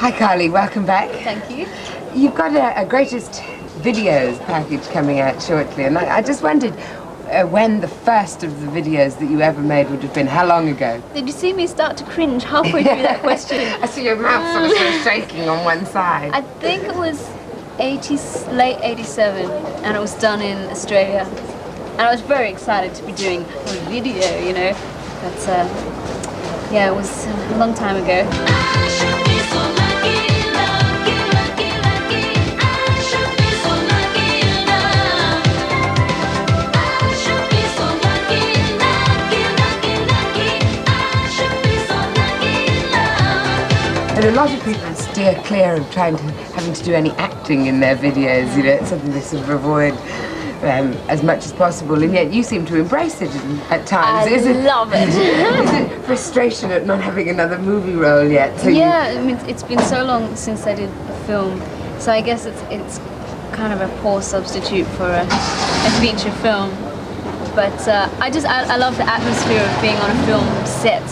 Hi Kylie, welcome back. Thank you. You've got a greatest videos package coming out shortly, and I just wondered when the first of the videos that you ever made would have been. How long ago? Did you see me start to cringe halfway through that question? I see your mouth sort of shaking on one side. I think it was late 87, and it was done in Australia. And I was very excited to be doing a video, you know. But yeah, it was a long time ago. And a lot of people steer clear of having to do any acting in their videos, you know, it's something they sort of avoid as much as possible, and yet you seem to embrace it at times. I love it. Is it frustration at not having another movie role yet? So yeah, I mean, it's been so long since I did a film, so I guess it's kind of a poor substitute for a feature film. But I love the atmosphere of being on a film set,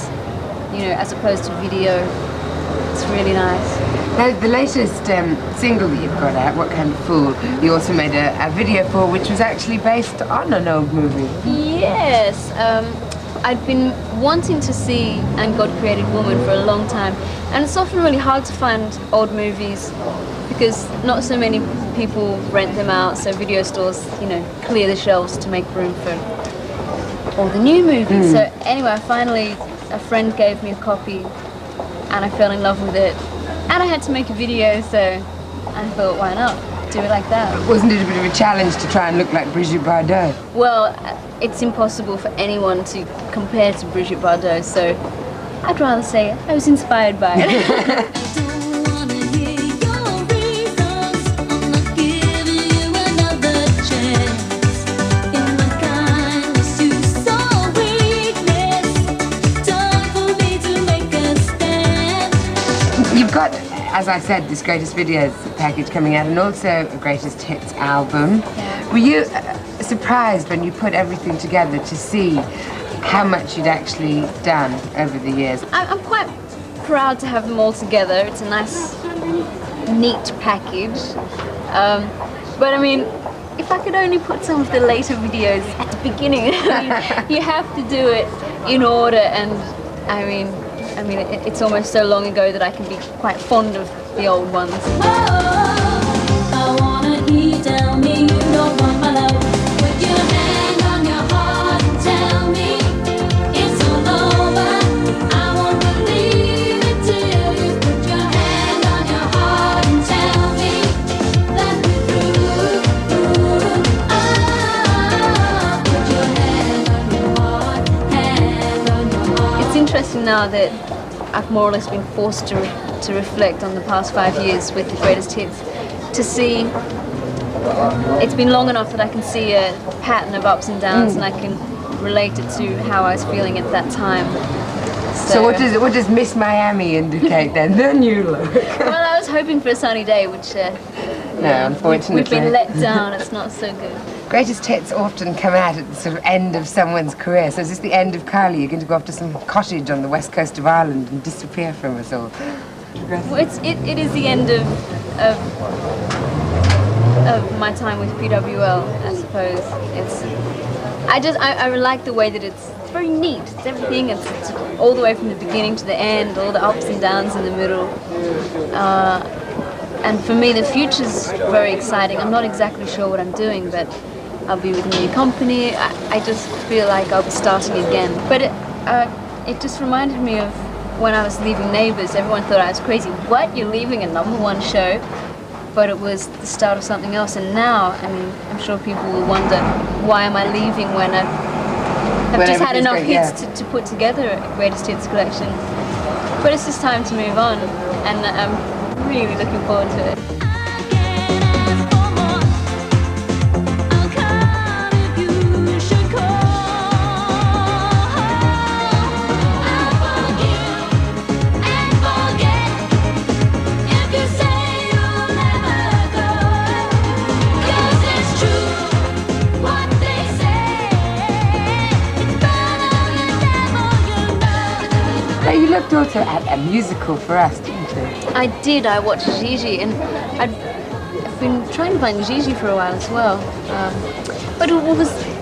you know, as opposed to video. It's really nice. Now, the latest single that you've got out, What Kind of Fool, you also made a video for, which was actually based on an old movie. Yes. I'd been wanting to see And God Created Woman for a long time, and it's often really hard to find old movies because not so many people rent them out, so video stores, you know, clear the shelves to make room for all the new movies. So anyway, finally a friend gave me a copy and I fell in love with it, and I had to make a video, so I thought, why not do it like that? Wasn't it a bit of a challenge to try and look like Brigitte Bardot? Well, it's impossible for anyone to compare to Brigitte Bardot, so I'd rather say I was inspired by it. You've got, as I said, this greatest videos package coming out, and also a greatest hits album. Yeah. Were you surprised when you put everything together to see how much you'd actually done over the years? I'm quite proud to have them all together. It's a nice, neat package. But I mean, if I could only put some of the later videos at the beginning, I mean, you have to do it in order, and I mean, it's almost so long ago that I can be quite fond of the old ones. I wanna hear, tell me you don't want my love. Put your hand on your heart and tell me it's all over. I won't believe it till you put your hand on your heart and tell me that we're through. Put your hand on your heart, hand on your heart. It's interesting now that I've more or less been forced to reflect on the past 5 years with the greatest hits, to see, it's been long enough that I can see a pattern of ups and downs, and I can relate it to how I was feeling at that time. So what does Miss Miami indicate then? The new look? Well, I was hoping for a sunny day, which no, unfortunately. we've been let down. It's not so good. Greatest hits often come out at the sort of end of someone's career. So is this the end of Kylie? You're going to go off to some cottage on the west coast of Ireland and disappear from us all? Well, it is the end of my time with PWL, I suppose. I like the way that it's very neat. It's everything. It's all the way from the beginning to the end, all the ups and downs in the middle. And for me, the future's very exciting. I'm not exactly sure what I'm doing, but I'll be with a new company. I just feel like I'll be starting again. But it just reminded me of when I was leaving Neighbours. Everyone thought I was crazy. What? You're leaving a #1 show? But it was the start of something else. And now, I mean, I'm sure people will wonder, why am I leaving when I've just had enough hits to put together a greatest hits collection. But it's just time to move on, and I'm really looking forward to it. You looked also at a musical for us, didn't to? I did. I watched Gigi, and I've been trying to find Gigi for a while as well. But it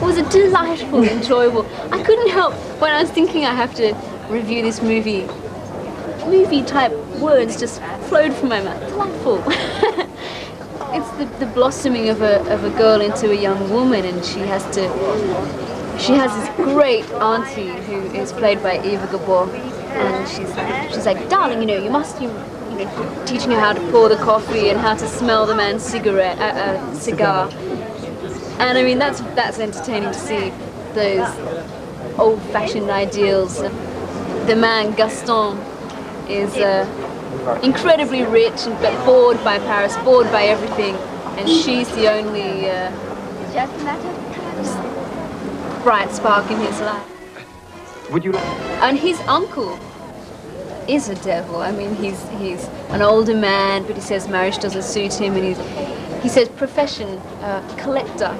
was a delightful, enjoyable. I couldn't help when I was thinking I have to review this movie. Movie type words just flowed from my mouth. Delightful. It's the blossoming of a girl into a young woman, and she has this great auntie who is played by Eva Gabor, and she's like, darling, you know, you know, teaching her how to pour the coffee and how to smell the man's cigar. And I mean, that's entertaining to see those old-fashioned ideals. The man Gaston is incredibly rich but bored by Paris, bored by everything, and she's the only bright spark in his life. Would you like? And his uncle is a devil. I mean, he's an older man, but he says marriage doesn't suit him, and he says profession, collector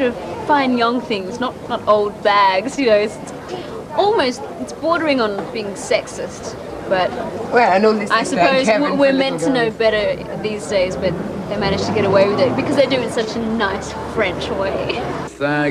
of fine young things, not old bags. You know, it's bordering on being sexist. But Well, and all this I is suppose Kevin we're for meant to little know girls. better these days, but they managed to get away with it because they do it in such a nice French way. Thank